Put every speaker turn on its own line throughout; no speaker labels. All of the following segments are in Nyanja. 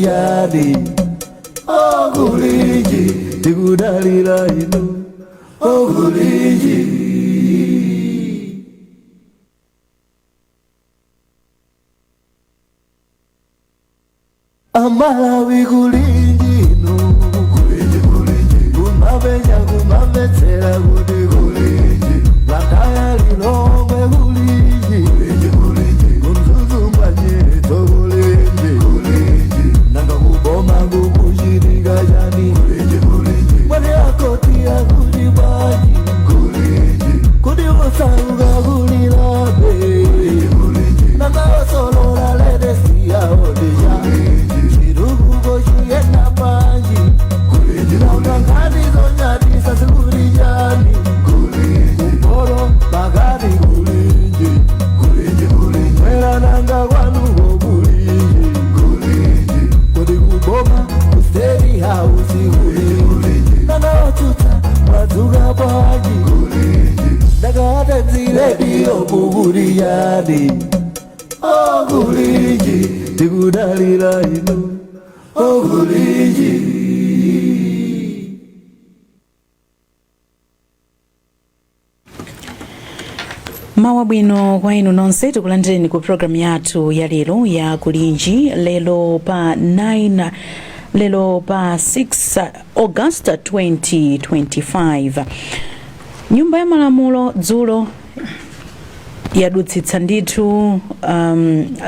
guliyani oguliji tikudalira inu oguliji Amalawi kulinji no kulinji kumavenya kumavetsera kuti kulinji vataya lilongwe kulinji kumzuzumbanyeto kulinji nanga kuboma kukuchitika chani mwene akoti akuchibaji kuti usauka kulilabe nanga osolola ledesiyaodesha yena panji kulina ngani zonyati sasikulijani kumporo bagari kulinji mwela nanga kwanugo kulinji kodi kuboma kusteri hausi kulinji nana otuta mazuga panji daga zile dio kukuliyani kulinji tikudalira inu oguliji
mawa bwino kwa inu nonse tikulandireni ku programu yathu ya lero ya kulinji lelo pa 6 August 2025 nyumba ya malamulo dzulo yadutsitsa ndithu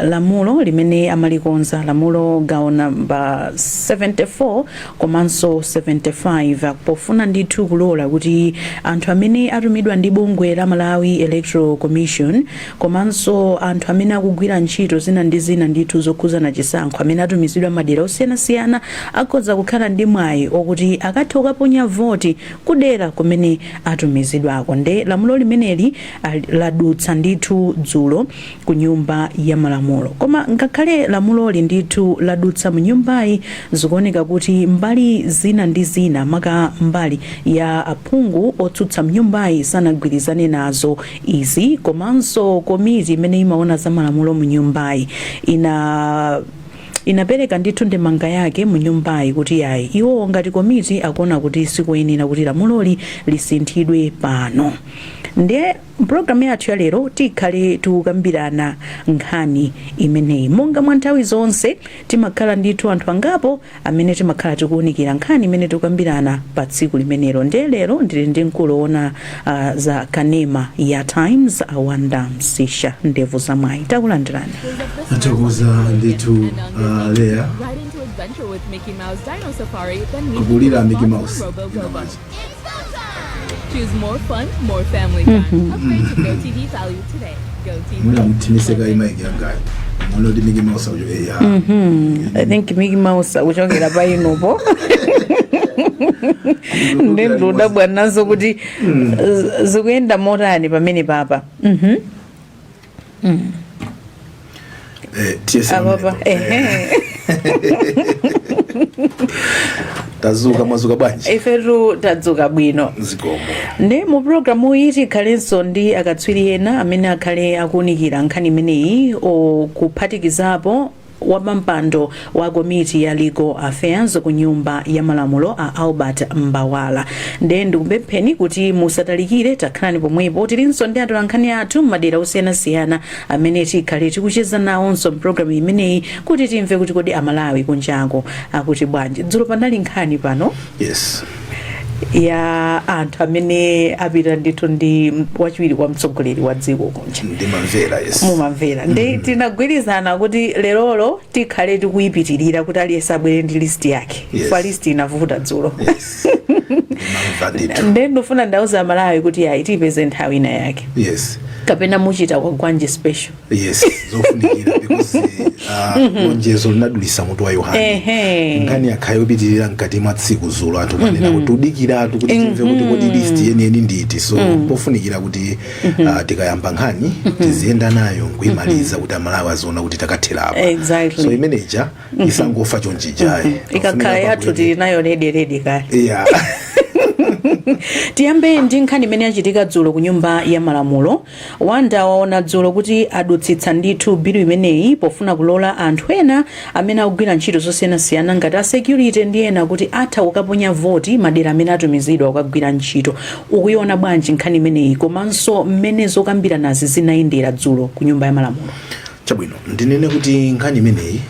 lamulo limene amalikonza lamulo gawo namba 74 komanso 75 pofuna ndithu kulola kuti anthu amene atumidwa ndi bungwe la Malawi Electoral Commission komanso anthu amene akugwira ntchito zina ndi zina ndithu zokhuzana chisankho amene atumizidwa madera osiyanasiyana akhoza kukhala ndi mwayi okuti akathe kukaponya voti kudera kumene atumizidwako nde lamulo limeneli ladutsa ndithu dzulo ku nyumba ya malamulo koma ngakhale lamuloli ndithu ladutsa mu nyumbayi zikuoneka kuti mbali zina ndi zina maka mbali ya aphungu otsutsa mnyumbayi sanagwirizane nazo izi komanso komiti imene imaona za malamulo mu nyumbayi inapereka ndithu ndemanga yake mu nyumbayi kuti yayi iwo ngati komiti akuona kuti sikuyenera kuti lamuloli lisinthidwe pano ndiye programu yathu ya lero tikhale tukambirana nkhani imeneyi monga mwa nthawi zonse timakhala ndithu anthu angapo amene timakhala tikuunikira nkhani imene tikambirana pa tsiku limenelo ndiye lero ndili ndi mkulu ona za kanema ya Times Awanda Msisha ndevu za mwayi takulandirani
atakuza ndithu Lea kubulira Mickey Mouse
Choose more fun, more family time. Upgrade to GoTV value today. GoTV.
Muna mtimiseka imagi yangai. Mwana di Mickey Mouse ujo ya.
I think Mickey Mouse uchokera pa inopo. Ndendo dabwa nazo kuti zikuyenda motani pamene papa.
Papa. Tazuka mazuka bwanji
ifetu tadzuka bwino
zikomo
ndi mu programu iyi tikhalenso ndi akatswiri ena amene akhale akuunikira nkhani imeneyi okuphatikizapo wapampando wa komiti ya Legal Affairs ku nyumba ya malamulo a Albert Mbawala ndiye ndikupempheni kuti musatalikire takhalani pomwepo tilinso ndi atolankhani athu madera osiyanasiyana amene tikhale tikucheza nawonso mpulogalamu imeneyi kuti timve kuti kodi amalawi kunjako akuti bwanji dzulo panali nkhani pano
yes
ya anthu amene apita ndithu ndi wachiwiri kwa mtsogoleri wa dziko kunja
ndimamvera yes
mumamvera ndi tinagwirizana kuti lerolo tikhale tikuyipitirira kuti aliyense abwere ndi list yake kwa list inavuta dzulo
yes
ndi ndofuna ndauza amalawi kuti ayi tipeze nthawi ina yake
yes
kapena muchita kwa gwanje special
yes zofunikira because lonjezo linadulisa mutu wa Yohane ngani akhayopitirira mkati mwa tsiku zulo anthu manena kuti udikiratu kuti timve kuti kodi list yeniyeni nditi so pofunikira kuti tikayamba nkhani tiziyenda nayo kuimaliza kuti amalawi aziona kuti takatherapo so imeneja isangofa chonchijayi
ikakhala yathu tili nayo redi kale
yeah
tiyambe ndi nkhani imene yachitika dzulo ku nyumba ya malamulo. Wanda waona dzulo kuti adutsitsa ndithu bilu imeneyi pofuna kulola anthu ena amene akugwira ntchito zosiyanasiyana ngati a security ndi ena kuti atha kukaponya voti madera amene atumizidwa kukagwira ntchito. Ukuiona bwanji nkhani imeneyi komanso mmene zokambira nazi zinayendera dzulo ku nyumba ya malamulo?
Chabwino ndinene kuti nkhani imeneyi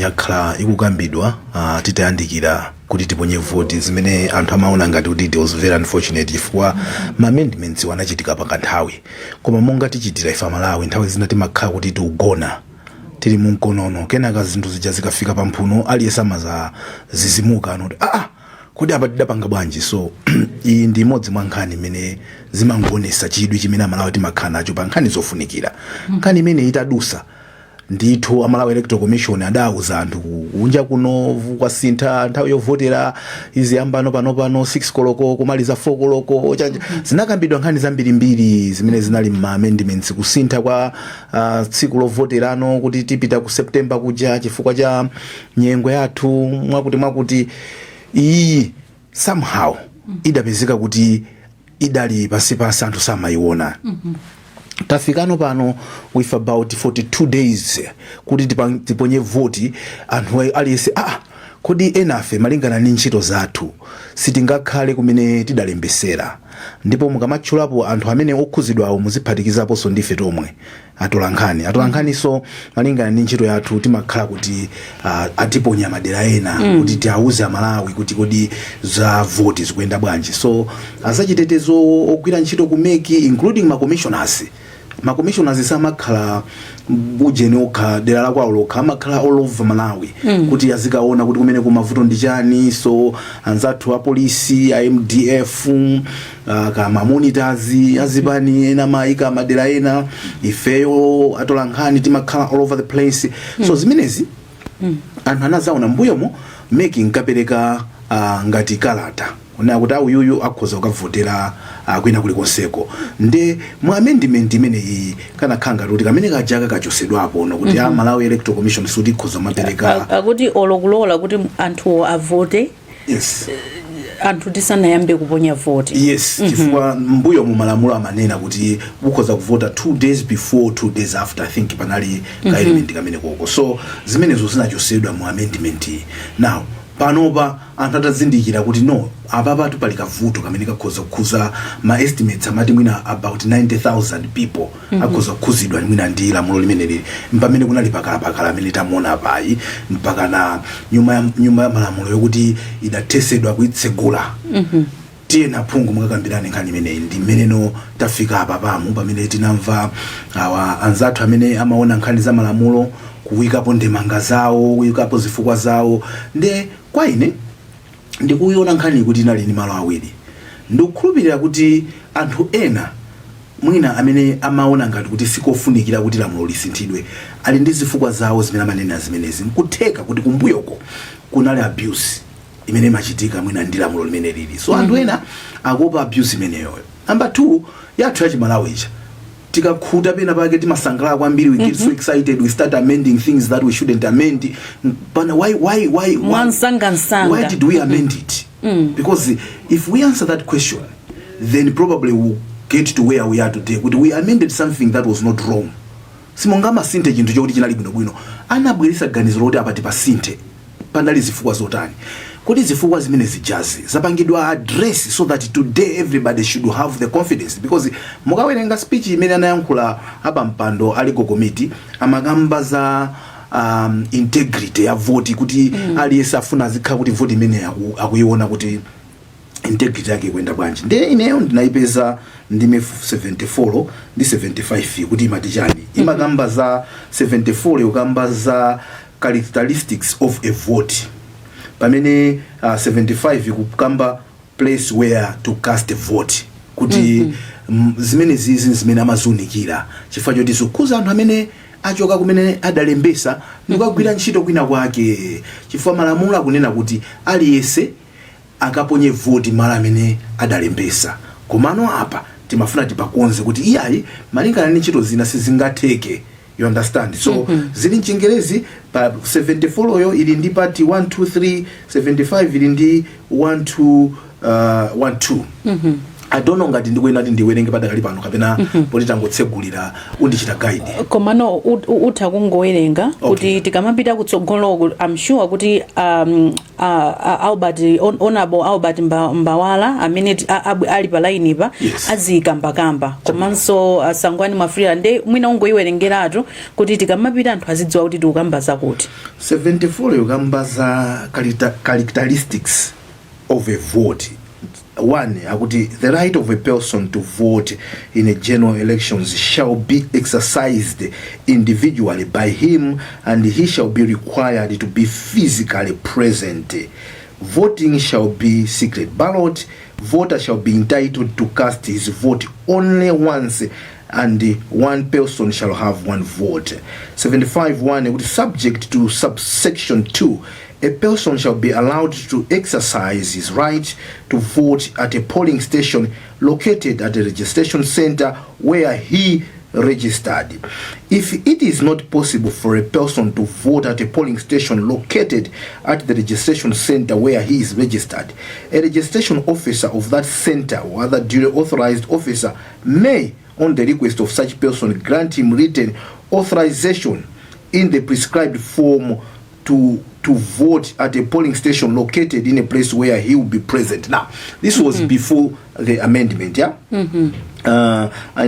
yakhala ikukambidwa titayandikira kuti tiponye voti zimene anthu amaona ngati kuti it was very unfortunate chifukwa ma amendments wanachitika pakanthawi, koma monga tichitira ife Malawi nthawi zina timakhala kuti tiugona tili munkonono kenaka zinthu zija zikafika pamphuno aliyesa maza zizimuka anoti kodi apa tidapanga bwanji. So iyi ndi imodzi mwa nkhani imene zimangonesa chidwi chimene Amalawi timakhala nacho pa nkhani zofunikira. Nkhani imene itadusa ndithu Amalawi Electoral Commission adauza anthu kunja kuno kwasintha nthawi yovotera iziyambano pano 6 koloko kumaliza 4 koloko zinakambidwa nkhani zambirimbiri zimene zinali ma amendments kusintha kwa tsiku lovoterano kuti tipita ku September kuja chifukwa cha nyengo yathu mwakuti iyi somehow idapezeka kuti idali pasipasi anthu samayiona. Tafikano pano with about 42 days kuti tiponye voti anthu aliyese kodi enafe malingana ndi ntchito zathu sitingakhale kumene tidalembesera, ndipo mukamatchulapo anthu amene okhuzidwawo muziphatikizaponso ndife tomwe atolankhaniso malingana ndi ntchito yathu timakhala kuti atiponya madera ena kuti tiauze Amalawi kuti kodi za voti zikuyenda bwanji. So azachitetezo ogwira ntchito kumeki including ma commissioners samakhala bujeni okha dera la kwawo lokha amakhala all over Malawi kuti azikaona kuti kumene kumavuto ndi chani. So anzathu a polisi a MDF kama monitors azipani ena maika madera ena ifeyo atolankhani timakhala all over the place. So zimenezi anthu anazaona mbuyomo making kapereka ngati kalata ona kuti uyuyu akhoza kukavotera kwina kulikonseko. Nde mu amendment imene iyi kana khanga kuti kamene kajaka kachosedwapo no kuti Malawi Electoral Commission suti khoza mapereka
akuti olokulola kuti anthu avote.
Yes.
Anthu tisanayambe kuponya voti.
Yes, chifukwa mbuyo mu malamulo amanena kuti ukhoza kuvota 2 days before 2 days after. I think panali ka element kamene koko. So zimenezo zinachosedwa mu amendment. Now panopa anthu atazindikira kuti no apapa tupalika vuto kamene kakhoza kukhuza ma estimates amati mwina about 90,000 people akhoza kukhuzidwa mwina ndi lamulo limene mpamene kunali pakala amene tamuona apayi mpaka na nyuma ya malamulo yokuti idatesedwa kuitsegula. Tiyena phungu mukakambirane nkhani imeneyi ndi mmeneno tafika apa pamu pamene tinamva awa anzathu amene amaona nkhani za malamulo kuwikapo ndemanga zawo kuwikapo zifukwa zawo. Nde kwa ine ndikuiona nkhani kuti inali ndi malo awiri. Ndikukhulupirira kuti anthu ena mwina amene amaona ngati kuti sikofunikira kuti lamulo lisinthidwe ali ndi zifukwa zawo zimene amanena zimenezi. Nkutheka kuti kumbuyoko kunali abuse imene machitika mwina ndi lamulo limene lili. So anthu ena akopa abuse imeneyo. Number 2 yathu ya Malawicha tikakhuta pena pake timasangala kwambiri, we get so excited, we start amending things that we shouldn't amend. But why did we amend it? Because if we answer that question, then probably we'll get to where we are today. We amended something that was not wrong. Simongama sinte chintu chokuti chinali bwino anabweresa ganizo loti apati pasinte pandali zifukwa zotani. Kodi zifukwa zimene zijazi zapangidwa address so that today everybody should have the confidence, because mukawerenga speech imene anayankhula apa mpando aliko committee amagamba za integrity ya vote kuti aliyesa afuna azikhala kuti vote imene akuiona kuti integrity yake kwenda bwanji. Nde ineyo ndinaipeza ndime 74 ndi 75 kuti imati chani. Imagamba za 74 ukamba za characteristics of a vote. Pamene 75 kukamba place where to cast a vote. Kuti zimene zizi zimene amazunikira chifukwa choti zokhuza anthu amene achoka kumene adalembesa ndikagwira ntchito kwina kwake. Chifukwa malamulo akunena kuti aliyese akaponye voti mala amene adalembesa. Komano apa timafuna tipakonze kuti iyayi malingana ndi ntchito zina sizingatheke. You understand? So zili Chingerezi pa 74 yo ili ndi pati 1 2 3, 75 ili ndi 1 2 12 I don't know ngati ndikuyenera kuti ndiwerenge padakali pano kapena poti tangotsegulira undichita guide.
Komano utha kungowerenga kuti tikamapita kutsogolo I'm sure kuti Albert Honorable Albert Mbawala amene ali pa line pa azikambakamba komanso Sangwani Mafrira nde mwina ungoyiwerengeratu kuti tikamapita anthu azidziwa kuti tikukamba zakuti
74 yokamba za characteristics of a vote. One, the right of a person to vote in a general elections shall be exercised individually by him, and he shall be required to be physically present. Voting shall be secret ballot. Voter shall be entitled to cast his vote only once, and one person shall have one vote. 75(1), subject to subsection 2, a person shall be allowed to exercise his right to vote at a polling station located at a registration center where he registered. If it is not possible for a person to vote at a polling station located at the registration center where he is registered, a registration officer of that center or other duly authorized officer may, on the request of such person, grant him written authorization in the prescribed form to vote at a polling station located in a place where he will be present. Now, this was before the amendment, yeah? In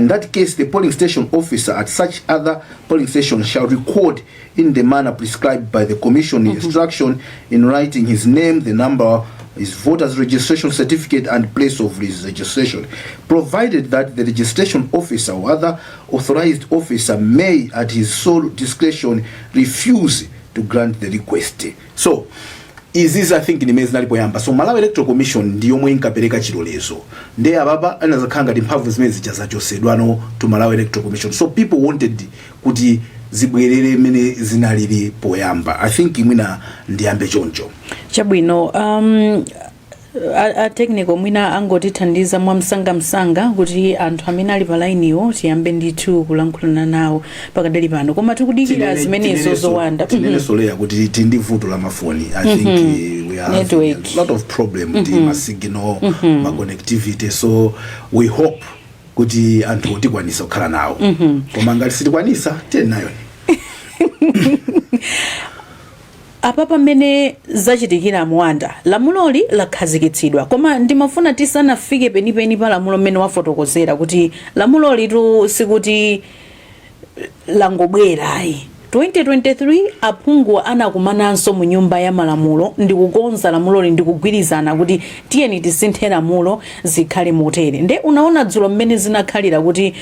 that case, the polling station officer at such other polling station shall record in the manner prescribed by the commission instruction in writing his name, the number, his voter's registration certificate, and place of his registration, provided that the registration officer or other authorized officer may, at his sole discretion, refuse to grant the request. So izizi I think nimezi nalipoyamba. So Malawi Electoral Commission ndiyo mwe inkapereka chilolezo nde ababa anazakanga ndi mphamvu zimene zichazachosedwano to Malawi Electoral Commission. So people wanted kuti zibwerere mene zinalili poyamba. I think mwina ndiyambe choncho
chabwino. A technical mwina angotithandiza mwamsanga kuti anthu amene ali pa line iwo tiyambe ndithu kulankhulana nawo pakadali pano koma tikudikira zimenezo zowanda
tinenesolera kuti tindi vuto la mafoni. I think we have network. A lot of problem with the signal ma connectivity, so we hope kuti anthu tikwanisa kukhala nawo koma ngati sitikwanisa tenayo
apa pamene zachitikira muwanda lamuloli lakhazikitsidwa koma ndimafuna tisanafike penipeni pa lamulo mmene wafotokozera kuti lamuloli tu sikuti langobwerayi. 2023 aphungu anakumananso mu nyumba ya malamulo ndikukonza lamuloli ndikugwirizana kuti tiyeni tisinthe lamulo zikhale motere nde unaona dzulo mmene zinakhalira kuti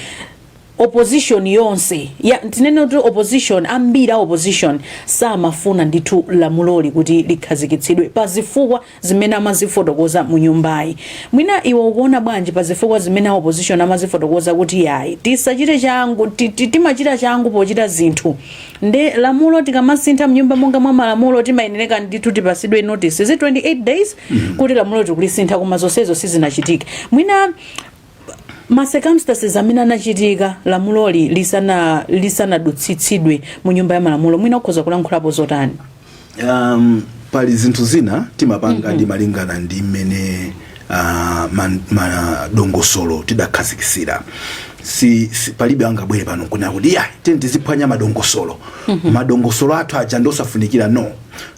opposition yonse ya tinene kuti opposition ambiri opposition samafuna ndithu lamuloli kuti likhazikitsidwe pa zifukwa zimene amazifotokoza mu nyumbayi. Mwina iwe ukuona bwanji pa zifukwa zimene opposition amazifotokoza kuti yayi tisachite changu timachita changu pochita zinthu nde lamulo tikamasintha mnyumba monga mwa malamulo timayenera ndithu tipasidwe notice is 28 days kuti lamulo tikulisintha koma zonsezo sizinachitika. Mwina ma circumstances amene anachitika lamuloli lisanadutsitsidwe mu nyumba ya malamulo mwina ukhoza kulankhulapo zotani?
Pali zinthu zina timapanga ndi malingana ndi mmene madongosolo tidakhazikisira. Si palibe angabwere pano kuna kuti ya tiziphwanya madongosolo. Madongosolo athu aja ndosafunikira no.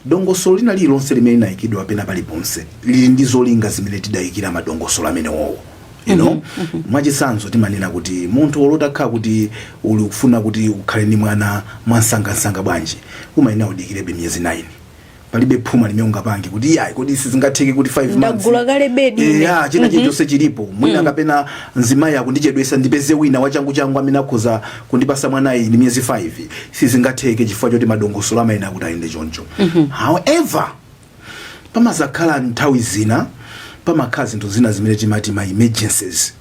Dongosolo lina lilonse limene linayikidwa pena paliponse lili ndi zolinga zimene tidayikira madongosolo amene wowo. You know, mwachisanzo timanena kuti munthu olotakha kuti uli kufuna kuti ukhale ndi mwana mwansanga bwanji umayenera udikirebe miyezi 9. Palibe phuma limene ungapange kuti yayi kodi sizingatheke kuti 5 months
ndagula kale bedi
china chilichonse chilipo mwina kapena nzimayi akundichedwesa ndipeze wina wachangu amene akhoza kundipasa mwanayi ndi miyezi 5 sizingatheke chifukwa choti madongosolo amayenera kuti ayende choncho. However pamazakhala nthawi zina pamakhala zinthu zina zimene timati ma emergencies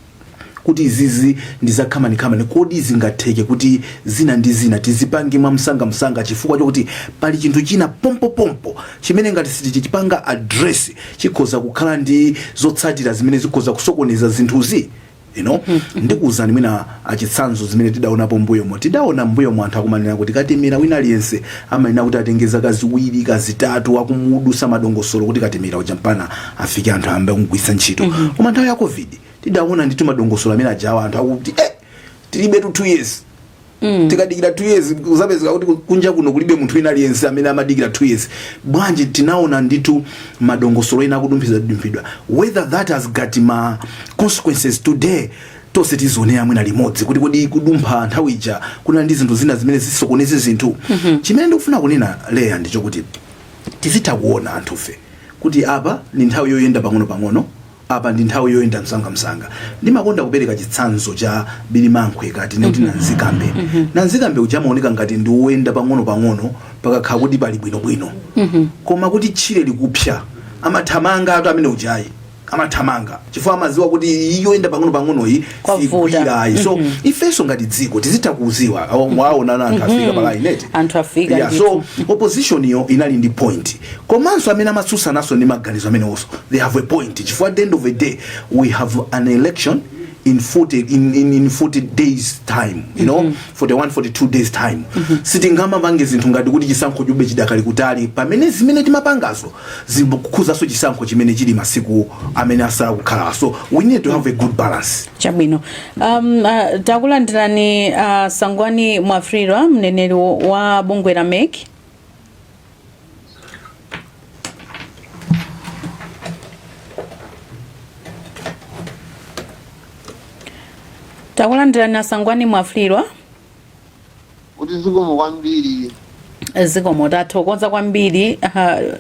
kuti izizi ndizakhamani kodi zingatheke kuti zina ndi zina tizipange mwamsanga chifukwa chokuti pali chinthu china pompo chimene ngati sitichipanga address chikhoza kukhala ndi zotsatira zimene zikhoza kusokoneza zinthuzi. you know ndikuwuzani mwina achitsanzo zimene tidaonapo mbuyomo tidaona mbuyomo anthu akumanena kuti katemera wina aliyense amanena kuti atengeza kaziwiri kazitatu akumudusa madongosolo kuti katemera uja mpana afike anthu ambe kumugwisa ntchito koma nthawi ya covid tidaona nditu madongosolo amene ajawa anthu akuti tilibe 2 years tikadikira 2 years kuzapezeka kuti kunja kuno kulibe munthu wina aliyense amene amadikira 2 years bwanji tinaona nditu madongosolo ena akudumphidwa whether that has got ma consequences today tose tizonera mwina limodzi kuti kodi kudumpha nthawi ija kuna ndi zinthu zina zimene zisokoneze zinthu chimene ndikufuna kunena leya ndicho kuti tizitha kuona anthufe kuti apa ndi nthawi yoyenda pang'ono apa ndi nthawi yoyenda msanga ndimakonda kupereka chitsanzo cha Bilimankwe kati nekuti nanzikambe uja amaoneka ngati ndi woyenda pang'ono pakakhala kuti pali bwinobwino koma kuti tchire likupsya amathamanga atu amene ujayi amathamanga chifukwa amaziwa kuti yoyenda pang'ono iyi sikuyirayi so ifenso ngati dziko tizitha kuuziwa waona anthu afika palaineti
anthu afika
yeah, so opposition yo inali ndi point komanso amene amatsutsa naso ndi maganizo amene also they have a point chifukwa at the end of the day we have an election in 40 days time, you know, 42 days time. Sitingama bange zinthu ngati kuti chisankho chube chidakali kutali pamene zimene timapangazo zikukhuzaso chisankho chimene chili masiku amene asala kukhala. So we need to have a good balance.
Chabwino. Takulandirani Sangwani Mwafrirwa mneneri wa bungwe la MEC. Takulandirani Sangwani Mwafrirwa.
Kuti zikomo kwambiri.
Zikomo tathokoza kwambiri.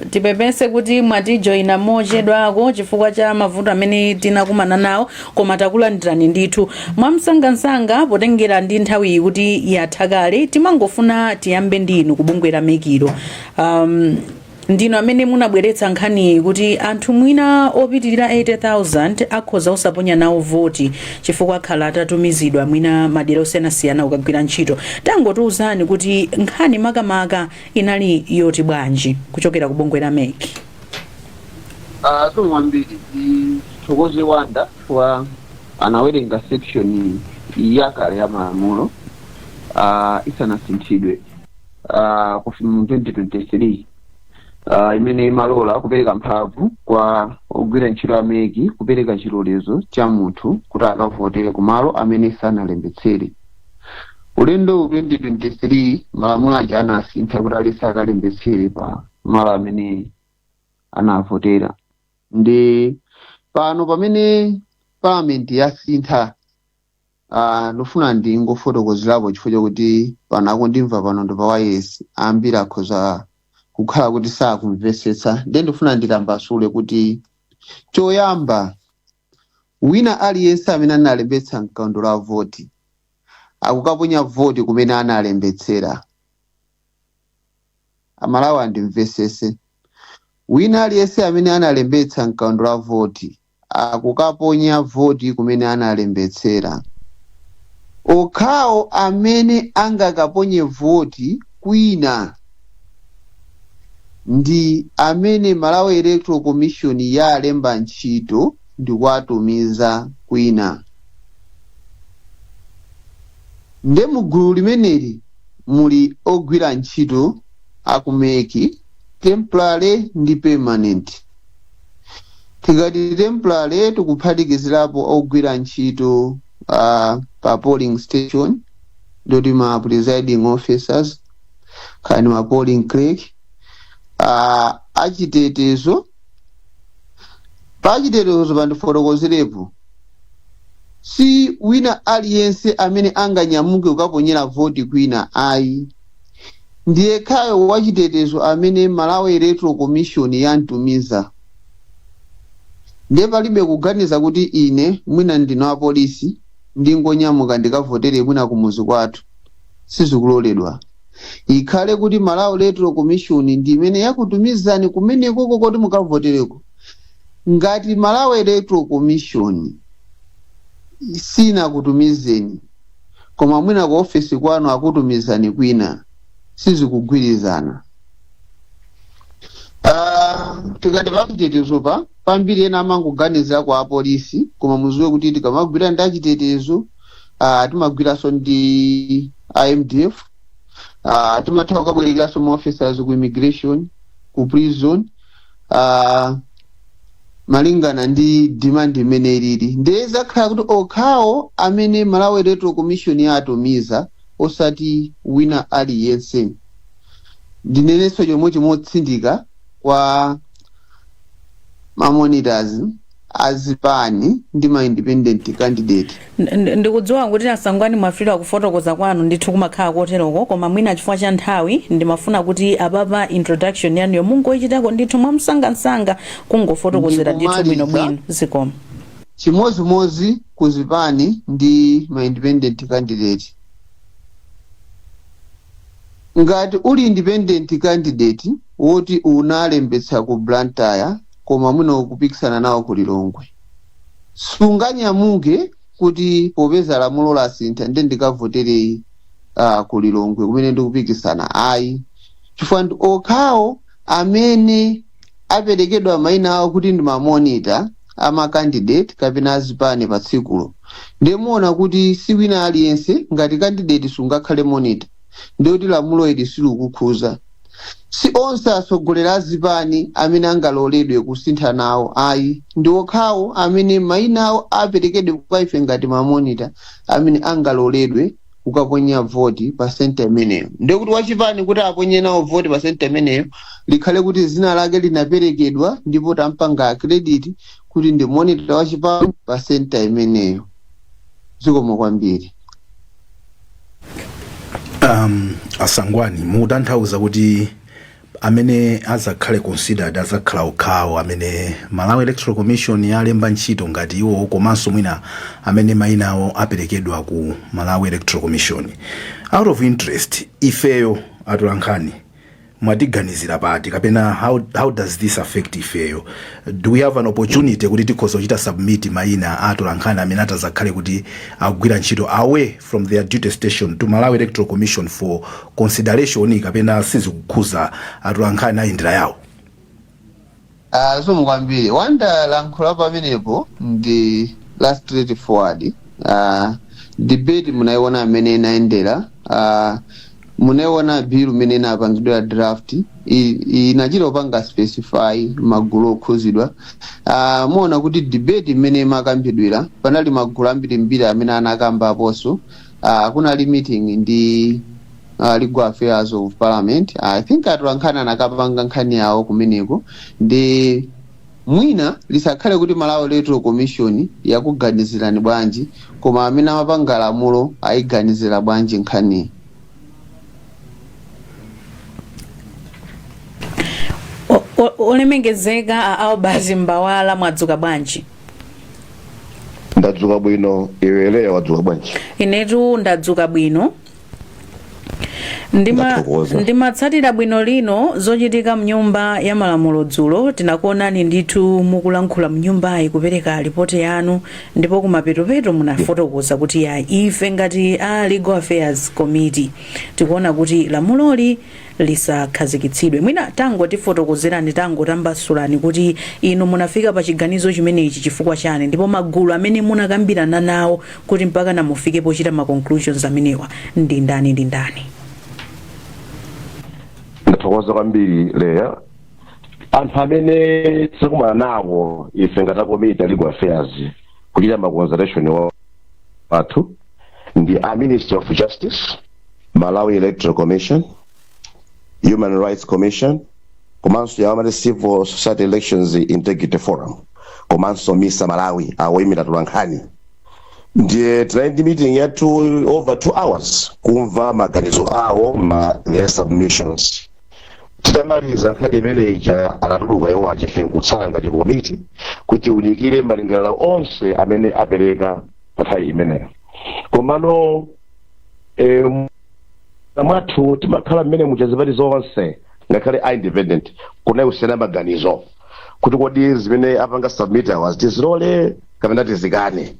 Tipepese kuti mwatijoina mochedwako chifukwa cha mavuto amene tinakumana nawo koma takulandirani ndithu. Mwamsangasanga potengera ndi nthawi kuti yathakale timangofuna tiyambe ndinu kubungwe la MEC. Ndino amene munabweretsa nkhani kuti anthu mwina opitirira 80,000 akhoza usaponya nawo voti chifukwa khala atatumizidwa mwina madera osiyanasiyana ukagwira ntchito. Tangotiuzani kuti nkhani makamaka inali yoti bwanji kuchokera ku bungwe la MEC.
Tumwambiri thokoze wanda wa anawerenga section yakale ya malamulo isanasinthidwe kufika mu 2023 imene imalola kupereka mphamvu kwa ogwira ntchito a MEC kupereka chilolezo cha munthu kuti akavotere kumalo amene sanalembetsere. Ulendo 2023 malamulo aja anasintha kuti alesa akalembetsere pa malo amene anavotera. Ndi pano pamene parliament yasintha ndofuna ndingofotokozerapo chifukwa chokuti pano akundimva pano ndo pawayesi ambiri akhoza kukhala kuti sakumvetsetsa. Ndiye ndifuna nditambasule kuti choyamba wina aliyense amene analembetsa mkaundula la voti akukaponya voti kumene analembetsera. Amalawi andimvetsetse. Wina aliyense amene analembetsa mkaundula la voti akukaponya voti kumene analembetsera. Okhawo amene angakaponye voti kwina ndi amene Malawi Electoral Commission yalemba ntchito ndi kuwatumiza kwina. Nde mugulu limeneli muli ogwira ntchito aku MEC temporary ndi permanent. Tikati temporary tikuphatikizirapo ogwira ntchito pa polling station ndoti ma presiding officers kani ma polling clerk achitetezo pachitetezo pandifotokozerepo si wina aliyense amene anganyamuke ukaponyera voti kwina ayi ndiye khayo wachitetezo amene Malawi Electoral Commission yantumiza. Ndiye palibe kuganiza kuti ine mwina ndino apolisi ndingonyamuka ndikavotere mwina kumuzi kwathu sizikuloledwa. Ikhale kuti Malawi Electoral Commission ndi imene yakutumizani kumeneko kuti mukavotereko. Ngati Malawi Electoral Commission sina kutumizeni koma mwina ku office kwanu akutumizani kwina sizikugwirizana. tikati pachitetezo pambiri ena amangoganizira kwa apolisi, koma muziwe kuti tikamagwira ndi achitetezo timagwiranso ndi IMDF, timatha kukabwerekeranso ma officers ku immigration, ku prison, malingana ndi demand imene ilili. Ndiye zakhala kuti okhawo amene Malawi Electoral Commission yatumiza osati wina aliyense. Ndinenenso chomwe chimotsindika kwa mamonitors azipani ndi ma independent candidate.
Ndikudziwa kuti asangwani mwafika kufotokoza kwanu ndithu kumakhala koteroko, koma mwina chifukwa cha nthawi ndimafuna kuti apapa introduction yanu mungoyichitako ndithu mwamsangamsanga kungofotokozera ndithu bwinobwino zikomo.
Chimozimozi kuzipani ndi ma independent candidate. Ngati uli independent candidate woti unalembetsa ku Blantyre koma muno kupikisana nawo ku Lilongwe, sunganyamuke kuti popeza lamulo la sintha ndi ndikavotere ku Lilongwe kumene ndikupikisana. Ayi, chifukwa ndi okhawo amene aperekedwa mayina awo kuti ndi mamonita ama candidate kapena azipani pa tsikulo. Ndimuona kuti si wina aliyense ngati candidate sungakhale monitor, ndiyoti lamulo ili silukukhuza. Si onse asogolera azipani amene angaloledwe kusintha nawo. Ayi, ndi okhawo amene mayina awo aperekedwe kwa ife ngati mamonita amene angaloledwe kukaponya voti pa senta imeneyo. Ndiye kuti wachipani kuti aponye nawo voti pa senta imeneyo likhale kuti zina lake linaperekedwa ndipo tampanga credit kuti ndi monitor wachipani pa senta imeneyo. Zikomo kwambiri.
Asangwani mutanthauza kuti amene azakhale considered azakhala okhawo amene Malawi Electoral Commission yalemba ntchito ngati iwo, komanso mwina amene mayina awo aperekedwa ku Malawi Electoral Commission. Out of interest, ifeyo atolankhani mwatiganizira pati kapena how does this affect ifeyo? Do we have an opportunity kuti tikhoza kuchita submit mayina atolankhani amene atazakhale kuti agwira ntchito away from their duty station to Malawi Electoral Commission for consideration kapena sizikukhuza atolankhani ayindira yawo?
Zikomo kwambiri. Wanda lankhula pamenepo ndi last straight forward. Debate munaiona amene inaendera. Munaona bill mene inapangidwa draft inachira upanga specify magulu okhuzidwa. Muona kuti debate mene makambidwira panali magulu ambiri amene anakamba aposo. Kunali meeting ndi Legal Affairs of Parliament. I think atolankhani anakapanga nkhani yawo kumeneko ndi mwina lisakhale kuti Malawi Electoral Commission yakuganizirani bwanji, koma amene amapanga lamulo ayiganizira bwanji nkhani.
Olemengezeka Albert Mbawala mwadzuka bwanji?
Ndadzuka bwino, iweleya wadzuka bwanji?
Inetu ndadzuka bwino. Ndimatsatira bwino lino zochitika mnyumba ya malamulo dzulo. Tinakuonani ndithu mukulankhula mnyumbayi kupereka ripoti yanu, ndipo kumapetopeto munafotokoza kuti ya ife ngati Legal Affairs Committee tikuona kuti lamuloli lisakhazikitsidwe. Mwina tango tifotokozerani, tango tambasulani kuti ino munafika pa chiganizo chimenechi chifukwa chani, ndipo magulu amene munakambirana nawo kuti mpaka namufike pochita ma conclusions amenewa ndi ndani?
Ndathokoza kwambiri Leya. Anthu amene tikumana nawo ife ngati Committee Legal Affairs kuchita ma consultation wathu ndi a Ministry of Justice, Malawi Electoral Commission, Human Rights Commission, komanso ya Civil Society Elections Integrity Forum, komanso MISA Malawi awoyimira atolankhani. Ndiye tinayi meeting yathu over 2 hours kumva maganizo awo their submissions. Titamaliza nkhani imeneja anatuluka iwo achifenkutsala ngati komiti kuti unikire malingaliro onse amene apereka pa nthawi imeneyo. Komano mwathu timakhala mmene muchazipati zonse ngakhale independent kunayi kusiyana maganizo kuti kodi zimene apanga submit awas tizilole kapena tizikane.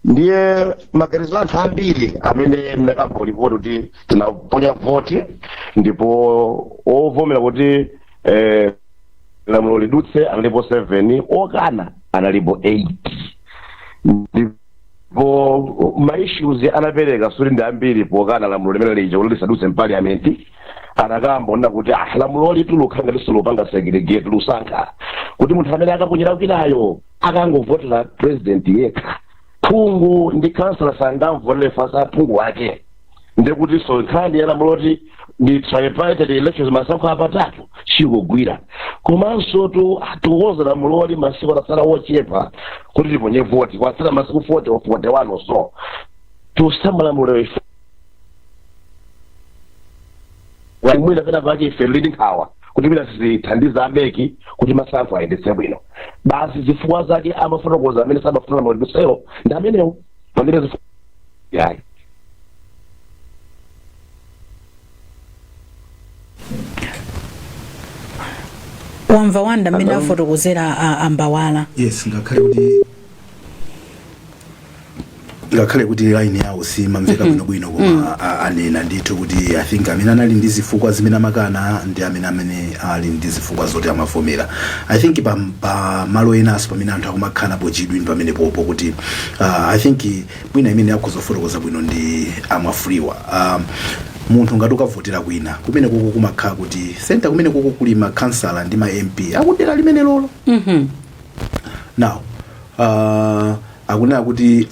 Ndiye maganizo anthu ambiri amene mnakamba ripoti kuti tinaponya voti ndipo ovomera kuti lamulo lidutse analipo 7, okana analipo 8. Ndipo maissues anapereka suri ndi ambiri pokana lamulo limene lija kuti lisadutse mpaliamenti. Anakambona kuti lamulo lituluka ngati silopanga segregate lusankha kuti munthu amene akaponyera kwinayo akangovotera president yekha. Phungu ndi councillor sangamvotera fasa phungu wake. Ndekuti so nkhani ya lamulo kuti ndi tripartite elections masankho apatatu chikugwira. Komanso tuwoza lamulo li masiku atasala wochepa kuti tiponye voti kwatsala masiku 40 or 41 or so. Tusamba lamulo ife. Mwina pena pake ife leading power kuti mina sizithandiza abeki kuti masankho ayendetse bwino. Basi zifukwa zake amafotokoza amene samafuna lamulo lidutselo ndi amenewo pamene zifukwa yayi.
Wamva Wanda amene afotokozera ambawala.
Yes, ngakhale kuti line yawo simamveka bwino koma anena ndithu kuti I think amene anali ndi zifukwa zimene amakana ndi amene ali ndi zifukwa zoti amavomera. I think pa malo enaso pamene anthu akumakhala pochidwi ndi pamene popo kuti I think mwina imene akuzofotokoza bwino ndi amafriwa. Munthu ngati ukavotera kwina kumene kuko kumakhala kuti center kumene kuko kuli ma councillor ndi ma MP akudera limene lolo. Now akunena kuti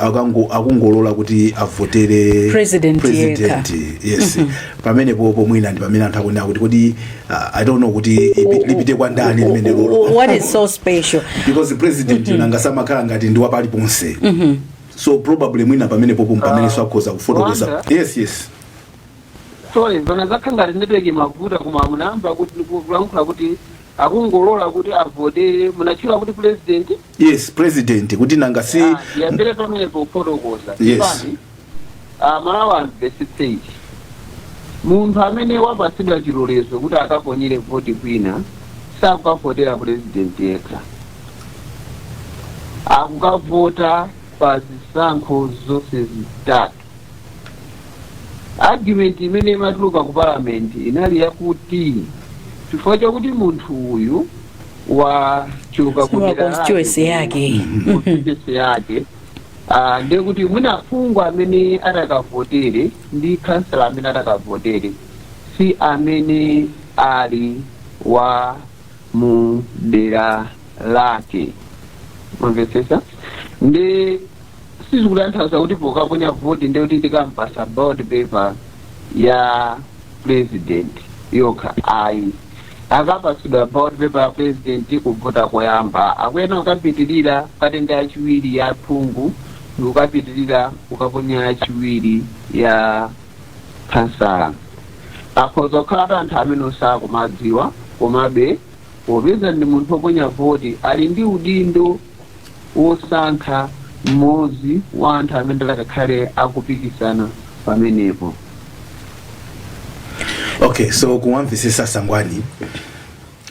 akungolola kuti avotere
president
yes. Pamene popo mwina ndi pamene anthu akunena kuti I don't know kuti lipite kwa ndani limene lolo.
What is so special?
Because the president nangasamakhala ngati ndi wapali ponse. So probably mwina pamene popo pamene so akhoza kufotokoza. Yes.
Sorry, zona zakhangati ndipeke mavuta kuma munamba kuti kulankhula kuti akungolola kuti avotere munachira kuti president.
Yes, president kuti nanga si
yambere pamene pofotokoza.
Yes.
Malawa verse munthu amene wapatsidwa chilolezo kuti akaponyere voti kwina sakukavotera president yekha. Akukavota pa zisankho zonse zitatu. Argument imene imatuluka ku parliament inali yakuti chifukwa chakuti munthu uyu wachoka kudera
constituency yake
ndekuti mwina phungu amene atakavotere ndi councillor amene atakavotere si amene ali wa mu dera lake. Mwamvetsetsa? Ndi sizikutanthauza kuti pokaponya voti ndekuti tikampasa ballot paper ya president yokha ayi. Akapatsidwa ballot paper ya president kuvota koyamba akuyena ukapitirira patenda yachiwiri ya phungu ndi ukapitirira ukaponya yachiwiri ya councillor. Akhoza kukhala anthu amene sakumadziwa komabe popeza ndi munthu woponya voti ali ndi udindo wosankha mmodzi wa anthu amene akakhale akupikisana pamenepo.
Okay, so kumamvesesa Sangwani,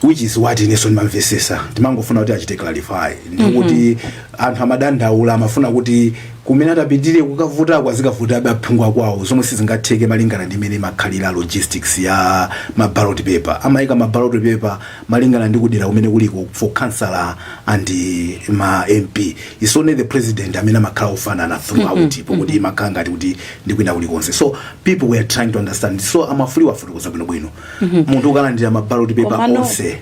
which is what Nelson mamvesesa timangofuna kuti achite clarify ndikuti anthu amadandaula amafuna kuti kumene atapitire kukavuta kwazikavuta aphungwa kwawo zomwe sizingatheke malingana ndi imene makhalira logistics ya ma ballot paper. Amayika ma ballot paper malingana ndi kudera kumene kuliko for councillor and ma MP. It's only the president amene amakhala ofanana throughout kuti makhala ngati kuti ndikwina kulikonse. So people were trying to understand. So amafriwa fotokoza bwino munthu ukalandira ma ballot paper onse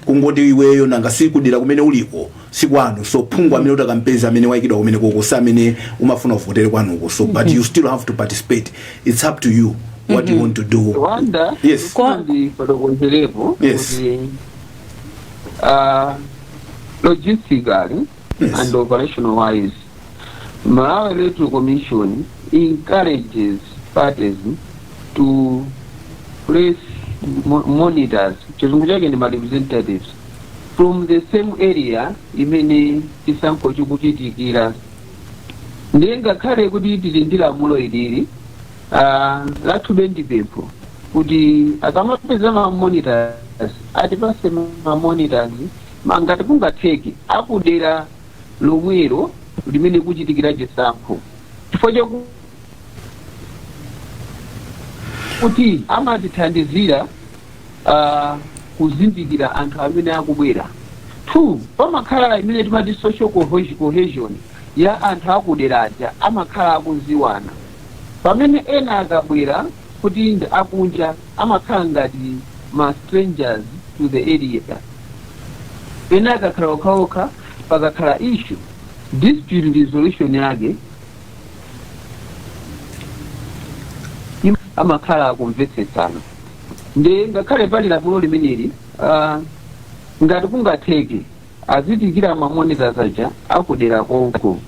kungoti iweyo nanga sikudera kumene uliko sikwanu. So phungu amene utakampeza amene waikidwa kumene kokosa amene umafuna uvotere kwanuko. So but you still have to participate. It's up to you what you want to do.
Wanda,
yes. Yes.
Logistically and operational wise, Malawi Electoral Commission encourages parties to place monitors, representatives from the same area imene chisankho chikuchitikira. Ndenga khale kuti tilindira mulo ilili lathu bendipempho kuti akamapeza ma monitors atipase ma monitors mangati kungatheke akudera lomwero limene kuchitikira chisankho chifukwa kuti amatithandizira kuzindikira anthu amene akubwera. 2 pamakhala imene timati social cohesion ya anthu akuderaja amakhala akuziwana. Pamene ena akabwera kuti akunja amakhala ngati ma strangers to the area. Ena akakhala okhaokha pakakhala issue dispute resolution yake amakhala akumvetsetsana. Ndi ngakhale pali lamulo limeneli ngati kungatheke azitikira mamonitors aja akudera konko.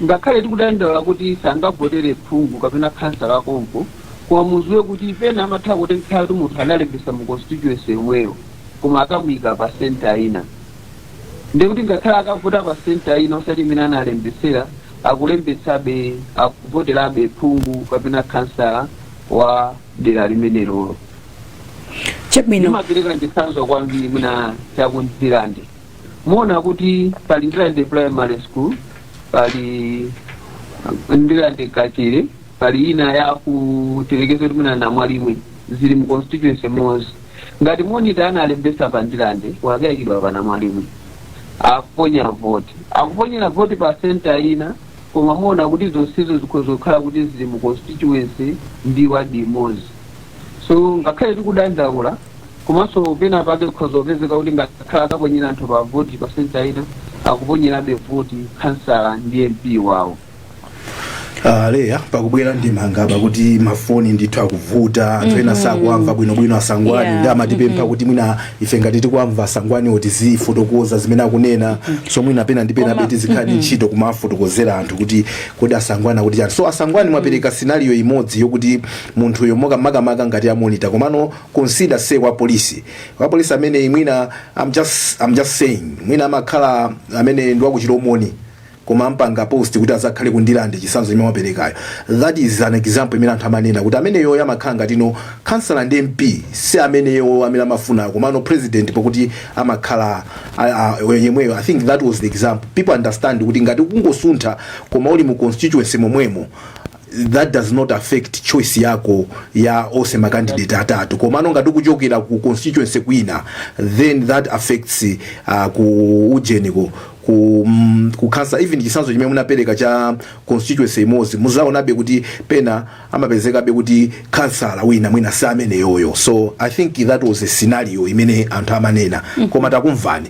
Ngakhale tikudandaula kuti sangavotere phungu kapena khansala konko koma muziwe kuti pena amatha kutenga kuti munthu analembesa mu constituency yomweyo koma akamuyika pa center ina. Ndi kuti ngakhale akavota pa center ina osati imene analembesera akulembetsabe akuvoterabe phungu kapena khansala wa dera limenelo.
Chapmino
Ndimapereka ndisanzo kwambiri muna chakundirande. Muona kuti pali Ndirande primary school, pali Ndirande Kachire, pali ina ya kutelekezo muna na mwalimwe zili mu constituency mozi. Ngati monitor analembesa pa Ndirande wakayikidwa pa na mwalimwe. Akuponya vote. Akuponyera vote pa center ina koma muona kuti zonsezo zikozokhala kuti zili mu constituency ndi wadi mozi. So ngakhale tikudandaula komanso pena pake kukhozopezeka kuti ngakhala akaponyera anthu pa voti pa center ina akuponyerabe voti khansala ndi MP wawo.
Leya pakubwera ndimanga pakuti mafoni ndithu akuvuta anthu ena sakuamva bwinobwino asangwani ndi amatipempha kuti mwina ife ngati tikuamva asangwani oti zifotokoza zimene akunena so mwina pena ndi pena beti zikhali ntchito kumafotokozera anthu kuti kodi asangwani akuti chani. So asangwani mwapereka scenario imodzi yokuti munthu yomoka makamaka ngati amonita komano consider say wa polisi amene mwina I'm just saying mwina amakhala amene ndi wakuchilomoni koma mpanga post kuti azakhale kundirande chisanzo chimene waperekayo. That is an example imene anthu amanena kuti ameneyo yamakhala ngati no councilor ndi MP si ameneyo amene amafuna komano president pokuti amakhala yemweyo. I think that was the example. People understand kuti ngati kungosuntha koma uli mu constituency momwemo that does not affect choice yako ya ose ma candidate atatu komano ngati kuchokera ku constituency kwina then that affects ku ujeniko ku cancer even chisanzo chimene munapereka cha constituency imodzi muzaonabe kuti pena amapezekabe kuti councilor wina mwina sa amene yoyo. So I think that was a scenario imene anthu amanena koma takumvani.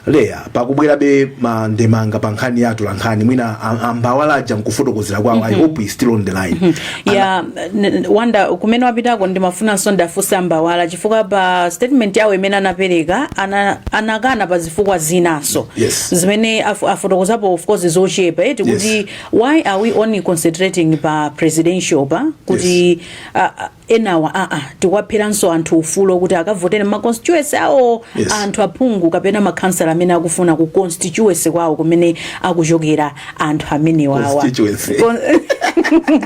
Leya pakubwerabe mandemanga pa nkhani yathu la nkhani mwina ambawalaja mkufotokozera kwawo. I hope he's still on the line.
Wanda kumene wapitako ndimafunanso ndafunsa mbawala chifukwa pa statement yawo imene anapereka anakana pa zifukwa zinaso.
Yes.
Zimene afotokozapo of course zochepa kuti why are we only concentrating pa presidential pa kuti enawa tikwaphiranso anthu ufulo kuti akavotera ma constituency awo anthu aphungu kapena ma councilor amene akufuna ku constituency kwawo kumene akuchokera anthu amene wawa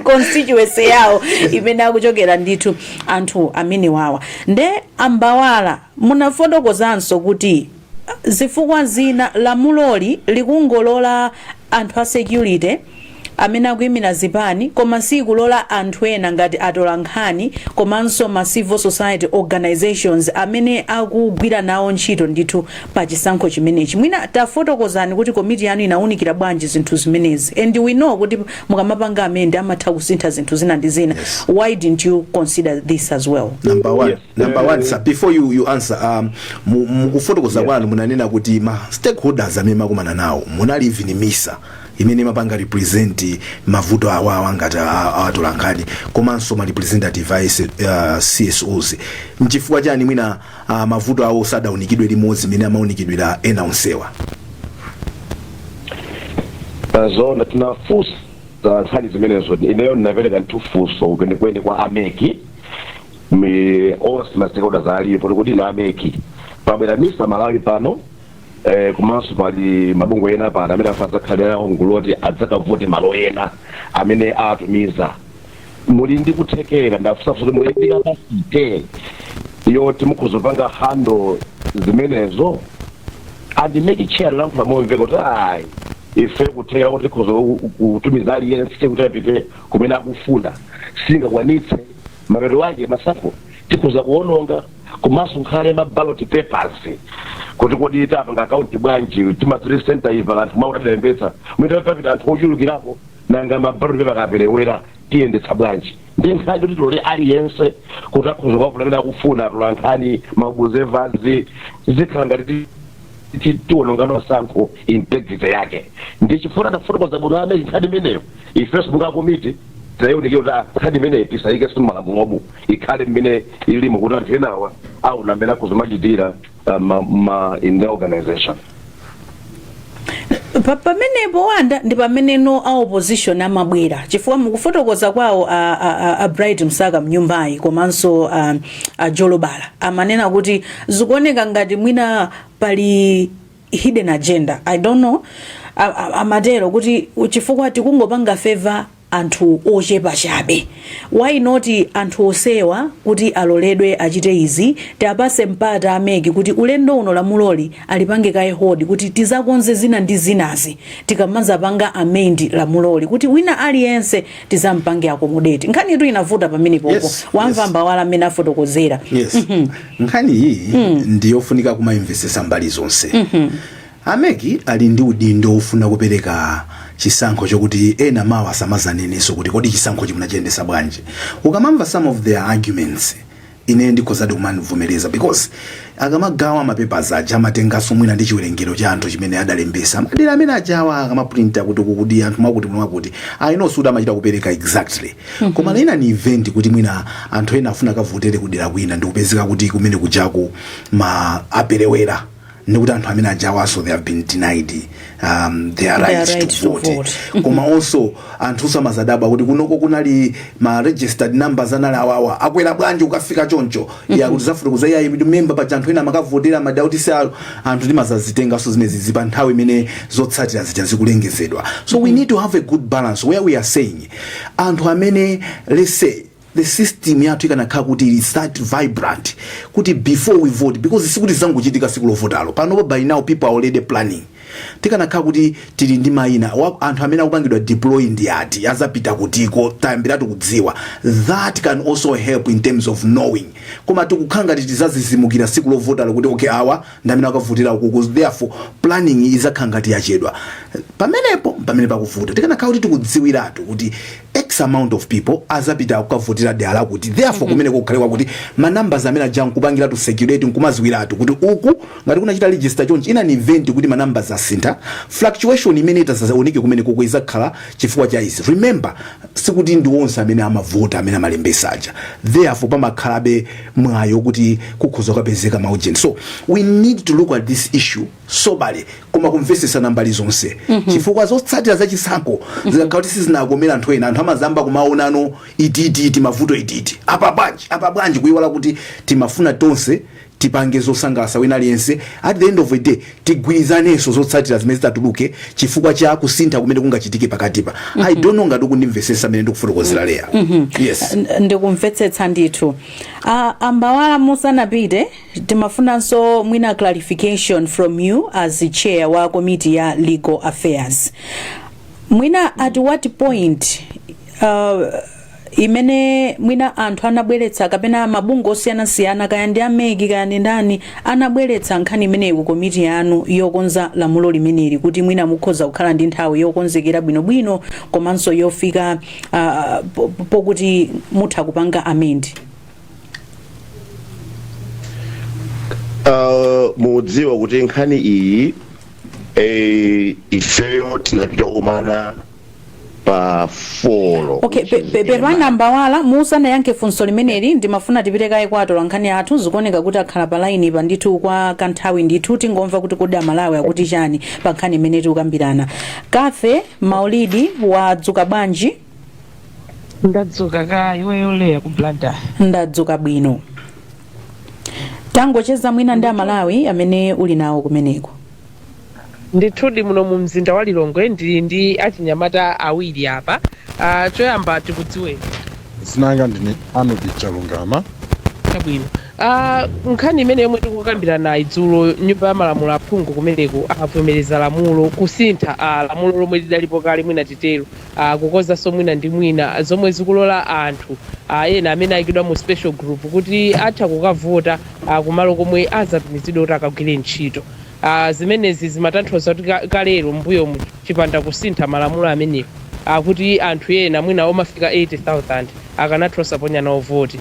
constituency yawo imene akuchokera ndithu anthu amene wawa. Nde ambawala munafotokozanso kuti zifukwa zina lamuloli likungolola anthu a security amene akuyimira zipani koma sikulola anthu ena ngati atola nkhani komanso ma civil society organizations amene akugwira nawo ntchito ndithu pa chisankho chimenechi. Mwina tafotokozani kuti komiti yanu inawunikira bwanji zinthu zimenezi and we know kuti mukamapanga amende amatha kusintha zinthu zina ndi zina. Why didn't you consider this as well?
Number one sir, before you answer mukufotokoza kwanu munanena kuti ma stakeholders amene makumana nawo munali even misa imene mapanga represent mavuto awa ngati atola nkhani komanso ma representative CSOs mchifukwa chani mwina mavuto awo sadaunikidwe limodzi imene amaunikidwira ena onsewa.
Zona tunafusa nkhani zimenezo ineyo ndinapereka ntufunso kwenikweni kwa ameki onse ma stakeholders alipo kuti ino ameki pabwera misa Malawi pano kumanso pali mabungwe ena pano amene afazakhalira nguloti adzakavote malo ena amene atumiza muli ndi kuthekera ndafusafusa mulendika pasite yoti mukuzopanga hando zimenezo and make it share lampa momveko kuti ife kuthekera kuti kutumiza aliyense kuti apite kumene akufuna singakwanitse mapeto wake masapo tikuza kuononga komanso nkhale ma ballot papers kuti kodi tapanga akaunti bwanji timathiri center iva anthu mautadalembetsa mwita papita anthu ochulukirapo nanga ma ballot paper akaperewera tiyendetsa bwanji ndi nkhani kuti tole aliyense kuti akhoza kwavulamene akufuna tolankhani mabuze vazi zikhala ngati tiononga masankho integrity yake ndi chifuna tafotokoza bwino amene nkhani imeneyo ifacebook akomiti tayonekera kuti nkhani imeneyi tisayike simalamulomu ikhale mmene ilimo kuti anthu enawa au namene akuzomachitira in the organization.
Pamenepo wanda ndi pameneno a opposition amabwera chifukwa mukufotokoza kwawo a Bright Msaka mnyumbayi komanso a Jolobala amanena kuti zikuoneka ngati mwina pali hidden agenda. I don't know amatero kuti chifukwa tikungopanga favor anthu ochepa chabe. Why not anthu osewa kuti aloledwe achite izi tiapase mpata ameki kuti ulendo uno lamuloli alipange kaye hodi kuti tizakonze zina ndi zinazi tikamanza panga amend lamuloli kuti wina aliyense tizampange accommodate. Nkhani tu inavuta pamene popo wamvamba wala amene afotokozera.
Nkhani iyi ndiyofunika kuma investesa mbali zonse. Ameki ali ndi udindo ufuna kupereka chisankho chokuti ena mawa samazanenso kuti kodi chisankho chimunachiyendesa bwanji. Ukamamva some of their arguments ine ndikozadi kumanvomereza because akamagawa mapapers aja amatengaso mwina ndi chiwerengero cha anthu chimene adalembesa madera amene ajawa akamaprinta kuti kukudi anthu mwakuti I know suda amachita kupereka exactly koma ina ni event kuti mwina anthu ena afuna kavotere kudera kwina ndi kupezeka kuti kumene kujaku ma aperewera nekuti anthu amene ajawa so they have been denied their right to vote. Koma also anthu samazadaba kuti kunoko kunali ma registered numbers anali awawa akwera bwanji ukafika choncho ya kuti zafuta ya member pa anthu ena makavotera madauti sa anthu timazazitenga so zimezi zipa nthawi imene zotsatira zikulengezedwa. So we need to have a good balance where we are saying anthu amene let's say the system yathu ikanakhala kuti start vibrant kuti before we vote because sikuti zanguchitika siku lovotalo panopo by now people are already planning tikanakhala kuti tili ndi mayina anthu amene akupangidwa deploy ndi ati azapita kutiko tayambiratu kudziwa that can also help in terms of knowing koma tikukhala ngati tizazizimukira siku lovotalo kuti okay awa ndamene akavotera uku therefore planning izakhala ngati yachedwa pamene pakuvuta tikanakhala kuti tikudziwiratu kuti x amount of people azapita kukavotera dala kuti therefore kumene kukhalekwa kuti ma numbers amene aja nkupangira to circulate nkumaziwiratu kuti uku ngati kunachita register chonchi ina ni event kuti ma numbers asintha fluctuation imene itazaoneke kumene koko izakhala chifukwa cha izi. Remember sikuti ndi onse amene amavota amene amalembesa aja therefore pamakhalabe mwayo kuti kukhoza kapezeka maujeni. So we need to look at this issue sobale koma kumvesesa nambali zonse chifukwa zotsatira za chisankho zikakhala kuti sizinakomera anthu ena anthu amazamba kumaonano ititi mavuto ititi apa bwanji kuyiwala kuti timafuna tonse tipange zosangalasa wina aliyense at the end of the day tigwirizanenso zotsatira zimene zitatuluke chifukwa cha kusintha kumene kungachitike pakatipa. I don't know ngati kundimvesesa amene ndikufotokozera lea. Yes,
ndikumvetsetsa ndithu. Ambawala musanapite timafunanso mwina clarification from you as the chair wa committee ya legal affairs. Mwina at what point imene mwina anthu anabweretsa kapena mabungo osiyana-siyana kaya ndi ameki kaya ndi ndani anabweretsa nkhani imeneyi ku komiti yanu yokonza lamulo limeneli kuti mwina mukhoza kukhala ndi nthawi yokonzekera bwinobwino komanso yofika pokuti mutha kupanga amend.
Mudziwa kuti nkhani iyi ifeyo tinapita kumana pa folo.
Okay, pepana mbawala musana yanke funso limeneli ndimafuna tipite kaye kwatola nkhani athu zikuoneka kuti akhala pa line pa ndithu kwa kanthawi ndithu tingomva kuti kodi Malawi akuti chani pa nkhani imene tikukambirana. Kafe Maulidi wadzuka bwanji?
Ndadzuka ka iweyo leya ku blanda.
Ndadzuka bwino. Tangocheza mwina ndi Malawi amene uli nawo kumeneko.
Ndithudi muno mu mzinda wa Lilongwe ndi achinyamata awiri apa. Choyamba tikudziwe.
Sinanga ndine Arnold Chalungama.
Chabwino. nkhani imene yomwe tikukambirana idzulo nyumba ya malamulo aphungu kumeneko avomereza lamulo kusintha lamulo lomwe lidalipo kale mwina titero kukozanso mwina ndi mwina zomwe zikulola anthu ena amene ayikidwa mu special group kuti atha kukavota kumalo komwe azatumizidwe kuti akagwire ntchito. Zimenezi zimatanthauza kuti kalero mbuyo chipanda kusintha malamulo amenewo kuti anthu ena mwina omafika 80,000 akanathosa ponya nawo voti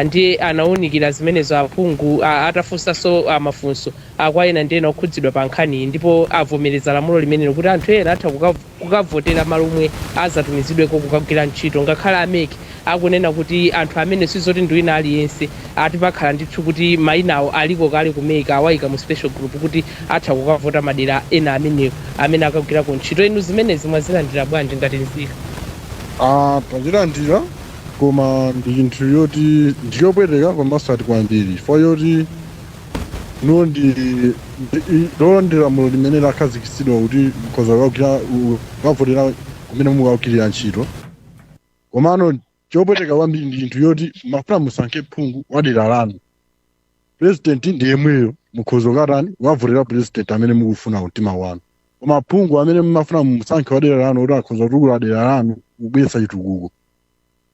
ndiye anawunikira zimenezo aphungu atafunsanso mafunso kwa ena ndi ena okhudzidwa pa nkhaniyi ndipo avomereza lamulo limenelo kuti anthu ena atha kukavotera malo omwe azatumizidweko kukagwira ntchito ngakhale ameki akunena kuti anthu amene sizoti ndi wina aliyense atipakhala ndithu kuti mayinawo aliko kale kumeka awayika mu special group kuti atha kukavota madera ena amenewo amene akagwirako ntchito. Inu zimenezi mwazilandira bwanji ngati nzika?
Tazilandira koma ndi chinthu yoti ndiyopweteka komanso ati kwambiri fo yoti no ndi lamulo limene lakhazikitsidwa kuti mkhoza kukavotera kumene mukagwirira ntchito komano chopweteka kwambiri ndi chinthu yoti mafuna musankhe phungu wa dera lanu. President ndi yemweyo mukhoza kukavotera president amene mukufuna mtima wanu koma phungu amene mumafuna musankhe wa dera lanu kuti akhoza kutukula dera lanu kubweretsa chitukuko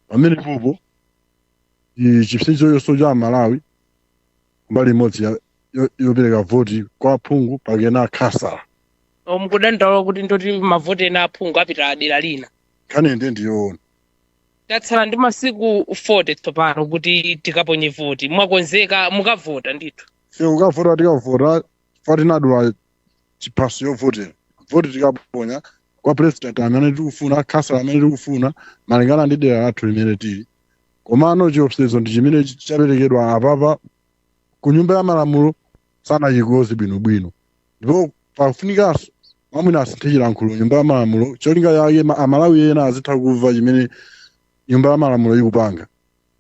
pamene popo chipsinjo yonso cha Malawi mbali imodzi yopereka voti kwa phungu pakena khasa
mukudandaula kuti ndoti mavoti ena aphungu apita dera lina
khani ndiyoona.
Tatsala ndi masiku 40 tsopano kuti tikaponye voti mwakonzeka mukavota ndithu?
Ukavota tikavota fatinadula chiphaso yovotera voti tikaponya kwa president amene tikufuna khasa amene tikufuna malingana ndi dera lathu limene tili komano chiopsezo ndi chimene chaperekedwa apapa ku nyumba ya malamulo sanachikoze bwinobwino ndipo pafunikanso mwamwina asinthe chilankhulo nyumba ya malamulo cholinga yake amalawi ena azitha kumva chimene nyumba ya malamulo ikupanga.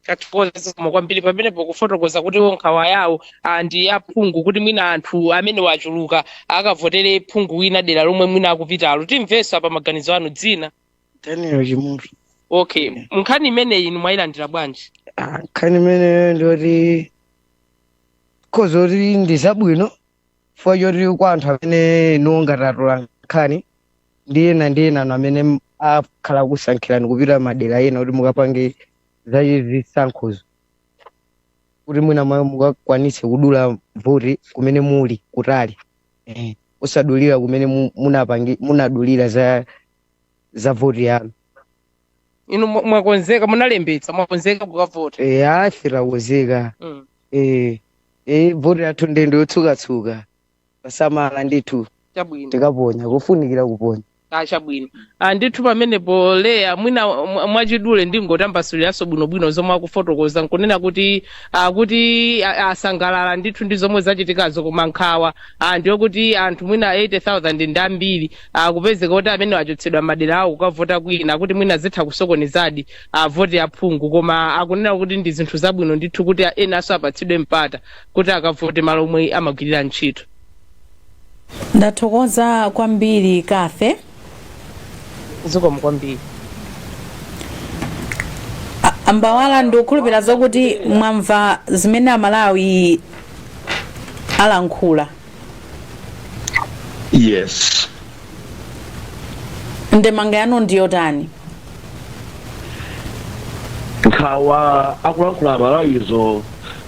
Katipoza kwambiri pamenepo kufotokoza kuti nkhawa yawo ndi aphungu kuti mwina anthu amene wachuluka akavotere phungu wina dera lomwe mwina akupitalo. Timvenso apa maganizo anu dzina?
Daniel Chimutu.
Okay, nkhani imeneyi inu mwayilandira bwanji?
Nkhani imeneyo ndoti kozoti ndi zabwino fo yoti kwa anthu amene nongatatola nkhani ndi ena amene akhala kusankhirani kupita madera ena kuti mukapange zachisankhozo kuti mwina mwayo mukakwanitse kudula voti kumene muli kutali usadulira kumene munadulira za voti yanu.
Inu mwakonzeka munalembetsa mwakonzeka kukavota?
Afirakonzeka. Voti yathu ndende yotsukatsuka pasamala ndithu tikaponya kufunikira kuponya.
Chabwino ndithu pamenepo leya mwina mwachidule ndingotambasuliraso bwinobwino zomwe akufotokoza nkunena kuti asangalala ndithu ndi zomwe zachitikazo koma nkhawa ndiyokuti anthu mwina 80,000 ndi ambiri kupezeka kuti amene wachotsedwa madera awo kukavota kwina kuti mwina zitha kusokonezadi voti aphungu koma akunena kuti ndi zinthu zabwino ndithu kuti enanso apatsidwe mpata kuti akavote malo omwe amagwirira ntchito.
Ndathokoza kwambiri Kathe.
Zikomo kwambiri.
Ambawala ndikukhulupirira zokuti mwamva zimene Amalawi alankhula.
Yes.
Ndemanga yanu ndiyotani?
Nkhawa akulankhula Amalawi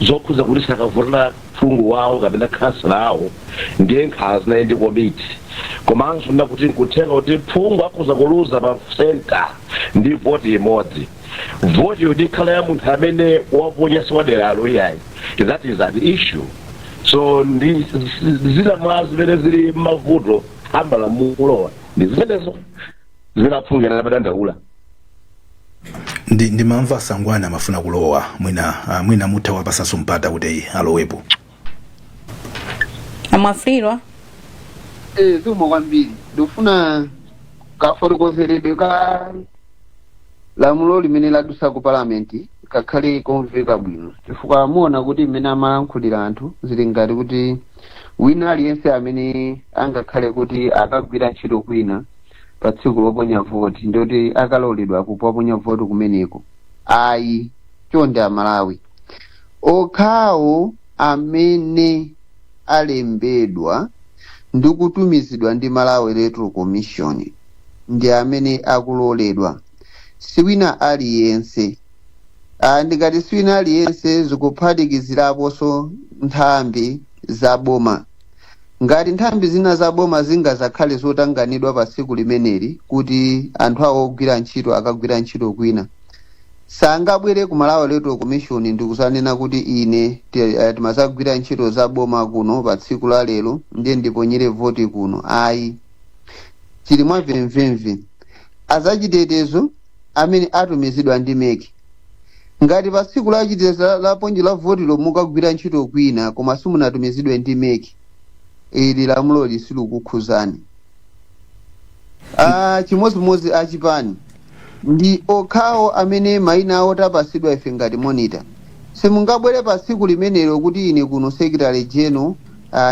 zokhuza kuti sakavotera phungu wawo kapena khasa lawo ndiye nkhawa zinaende komiti komanso ndakuti nkuthenga kuti phungu akhoza kuluza pa center ndi voti imodzi. Voti yoti ikhala ya munthu amene waponyanso waderalo iyayi. That is an issue. So ndi zina mwa zimene zili mavuto amalamulo ndi zimenezo zinaphungira padandaula.
Ndimamva Sangwana amafuna kulowa mwina mutha wapasaso mpata kuti alowepo.
Amafrirwa?
Zikomo kwambiri. Ndofuna kafotokozeredwe ka lamulo limene ladusa ku parliament kakhale komveka bwino. Chifukwa muona kuti mmene amalankhulira anthu zili ngati kuti wina aliyense amene angakhale kuti akagwira ntchito kwina pa tsiku loponya voti ndoti akaloledwa kuponya voti kumeneko. Ayi chonde Amalawi. okhawo amene alembedwa ndi kutumizidwa ndi Malawi Electoral Commission ndi amene akuloledwa, siwina aliyense. Ndikati siwina aliyense zikuphatikiziraponso nthambi za boma. Ngati nthambi zina za boma zingazakhale zotanganidwa pa tsiku limeneli kuti anthu awo ogwira ntchito akagwira ntchito kwina, sangabwere ku Malawi Electoral Commission ndikusanena kuti ine timazagwira ntchito za boma kuno pa tsiku la lero ndiye ndiponyere voti kuno. Ayi, chili mwamvemvemve azachitetezo amene atumizidwa ndi meki. Ngati pa tsiku la chitetezo la ponji la voti lomukagwira ntchito kwina koma simunatumizidwe ndi meki, ili lamulo lisilikukhuzani. Chimodzimodzi achipani ndi okhawo amene mayina awo tapasidwa ife ngati monitor. Simungabwere pa tsiku limenelo kuti ine kuno secretary general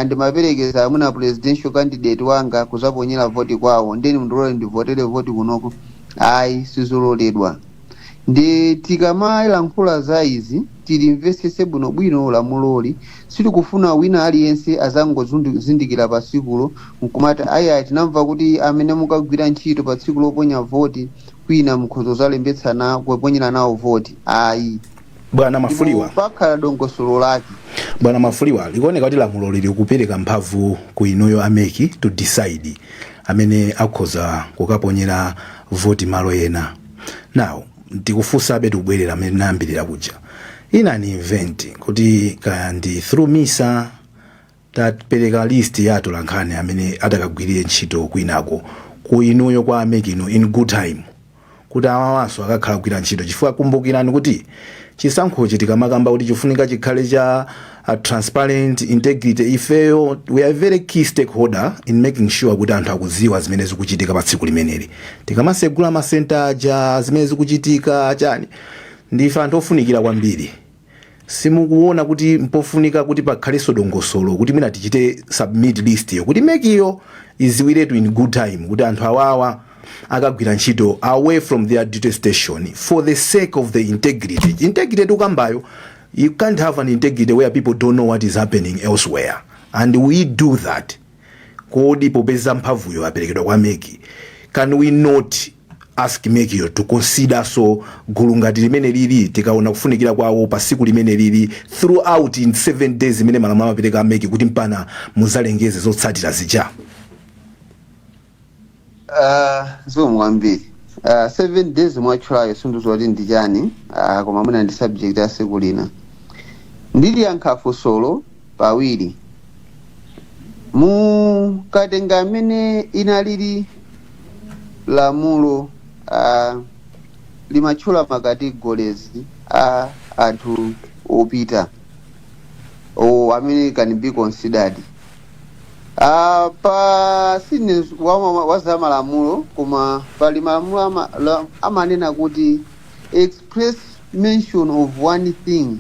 ndimaperekeza amuna presidential candidate wanga kuzaponyera voti kwawo ndeni mndolole ndivotere voti kunoko. Ayi, sizololedwa. Ndi tikamayilankhula za izi tilimvesese bwinobwino lamuloli, sitikufuna wina aliyense azangozindikira pa tsikulo nkumati ayi tinamva kuti amene mukagwira ntchito pa tsiku loponya voti kwina mukhozo zalembetsana kuponyera nawo voti. Ayi,
Bwana Mafuliwa,
pakhala dongosolo lake.
Bwana Mafuliwa, likuoneka kuti lamulo lili kupereka mphamvu ku inuyo ameki to decide amene akhoza kukaponyera voti malo ena. Now ndikufunsa abe tubwerera amene nambirira kuja inani event kuti kandi through misa tapereka list ya atolankhani amene atakagwirire ntchito kwinako ku inuyo kwa ameki ino in good time kuti awawaso akakhala kugwira ntchito, chifukwa kumbukirani kuti chisankhochi tikamakamba kuti chifunika chikhale cha transparent, integrity. Ifeyo we are very key stakeholder in making sure kuti anthu akuziwa zimene zikuchitika pa tsiku limeneli. Tikamasegula masenta aja zimene zikuchitika chani ndife anthu ofunikira kwambiri. Simukuona kuti mpofunika kuti pakhalenso dongosolo kuti mina tichite submit list yo kuti mekiyo iziwiretu in good time kuti anthu awawa akagwira ntchito away from their duty station for the sake of the integrity. Integrity tukambayo, you can't have an integrity where people don't know what is happening elsewhere, and we do that. Kodi popeza mphamvuyo aperekedwa kwa meki, can we not ask meki to consider so gulu ngati limene lili tikaona kufunikira kwawo pa tsiku limene lili throughout in 7 days imene malamulo amapereka meki kuti mpana muzalengeze zotsatira zija?
Mwambiri 7 days mwachulayo sinduzoti ndijani koma mwina ndi subject ya tsiku lina. Ndili yankhafu solo pawiri mukatenga amene inalili lamulo limatchula makategorizi a anthu opita amene can be considered pa sine waza malamulo koma pali malamulo amanena kuti express mention of one thing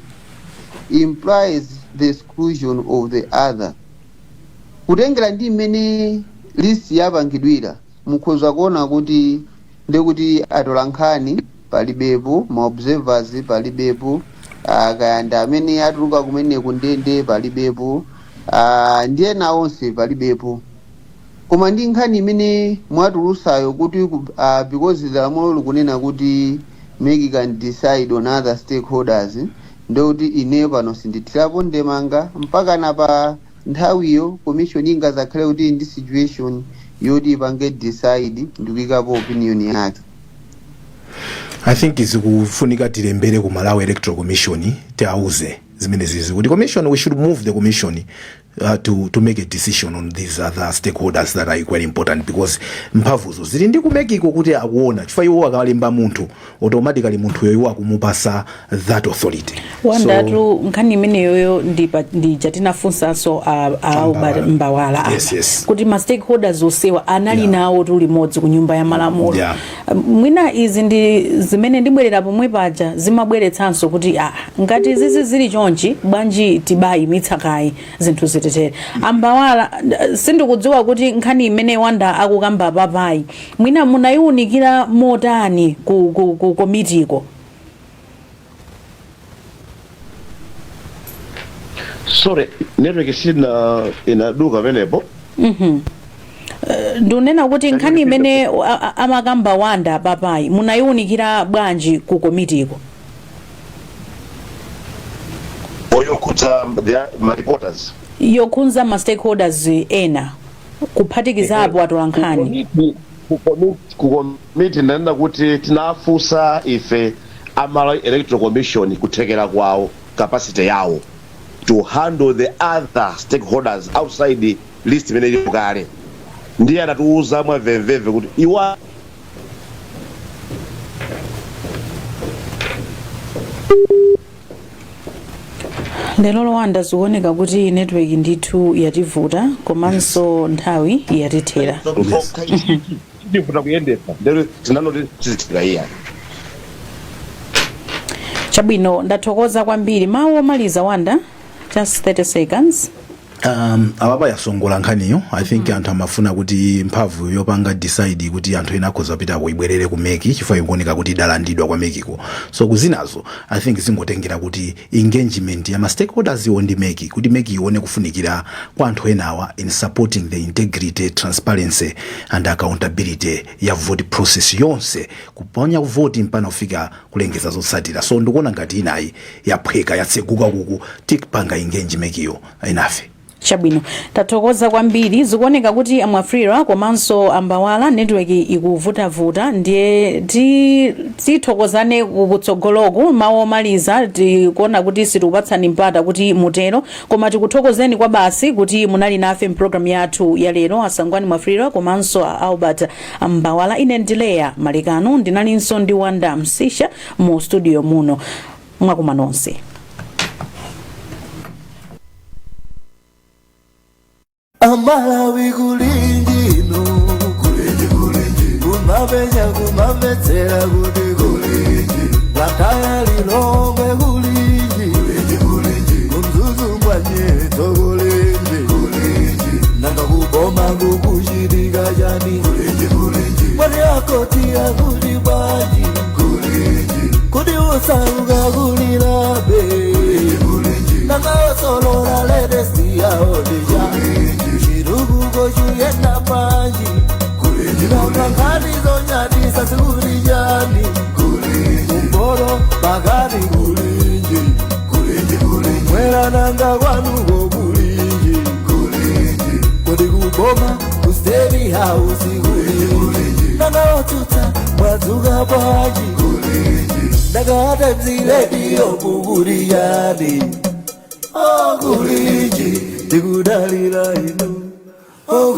implies the exclusion of the other. Kutengera ndi imene list yapangidwira mukhoza kuona kuti ndekuti atolankhani palibepo, ma observers palibepo, kayanda amene atuluka kumene kundende palibepo, ndiye na onse palibepo. Koma ndi nkhani imene mwatulusayo kuti because the lamulo likunena kuti make can decide on other stakeholders, ndoti ine pano sindithirapo ndemanga mpaka na pa nthawiyo commission ingazakhale kuti ndi situation yoti ipange decide ndikuikapo opinion yake.
I think izikufunika tilembere ku Malawi Electoral Commission tiauze zimene zizi kuti commission, we should move the commission to make a decision on these other stakeholders that are quite important, because mphamvuzo zili ndi kumekiko kuti akuona chifukwa iwo akalemba munthu automatically munthu yoyo akumupasa that authority.
Wandatu nkhani imene yoyo ndi chatinafunsanso mbawala
yes.
kuti ma stakeholders osewa anali nawo tuli limodzi ku nyumba ya malamulo. Mwina izi ndi zimene ndibwerera pomwe paja zimabweretsanso kuti ngati zizi zili chonchi bwanji tibayimitsa kayi zinthu zitetere. Ambawala sindikudziwa kuti nkhani imene Wanda akukamba papayi mwina munayiunikira motani ku komitiko?
sorry network sina inaduka pamenepo.
Ndunena kuti nkhani imene amakamba Wanda papayi munayiunikira bwanji ku komitiko?
Oyokuta my reporters.
Yokhunza ma stakeholders ena kuphatikizapo atolankhani.
Kukomiti ndanena kuti tinafusa ife Amala Electoral Commission kutekera kwawo capacity yawo to handle the other stakeholders outside the list imene ili kale. Ndiye anatuuza mwamvemvemve kuti iwa
lero Wanda zikuoneka kuti network ndithu yativuta komanso nthawi yatithera.
ndivuta kuyendesa ndero tinanoti tizitika iya.
Chabwino ndathokoza kwambiri. Mawu omaliza Wanda, just 30 seconds.
Ababa yasongola nkhaniyo. I think anthu amafuna kuti mphamvu yopanga decide kuti anthu ena akhoza kupita kuibwerere ku meki chifukwa ikuoneka kuti idalandidwa kwa mekiko. So kuzinazo I think zingotengera kuti engagement ya ma stakeholders iwo ndi meki kuti meki ione kufunikira kwa anthu enawa in supporting the integrity, transparency and accountability ya vote process yonse kuponya vote mpana kufika kulengeza zotsatira. So ndikuona ngati inayi yaphweka yatseguka kuku tikpanga engagement iyo inafe.
Chabwino tathokoza kwambiri. Zikuoneka kuti amwafrira komanso ambawala network ikuvuta ndiye tithokozane kutsogoloku. Mawu omaliza tikuona kuti situkupatsani mpata kuti mutero koma tikuthokozeni kwa basi kuti munali nafe program yathu ya lero. Asangwani mwafrira komanso Albert Ambawala. Ine ndileya Malikano ndinalinso ndi Wanda Msisha mu studio muno. Mwakuma nonse.
Amalawi kulindino kulinji kumabenya kumabetsera kulinji gataya lilongwe kulinji kumzuzumbwa nyeto kulinji nanga kuboma kukushirika jani wali akotia kulibaji kudi usauga kulilabe nanga osolora ledesti ya odija yenda panji nanga ngani zonyati sasurijani kumboro bagari kulinji mwera nanga kwanu go kulinji kodi kuboma kusteri house kulinji nanga otuta mwazuga panji nanga atemzile diyo kuburiyani kulinji digudalira inu. Oh,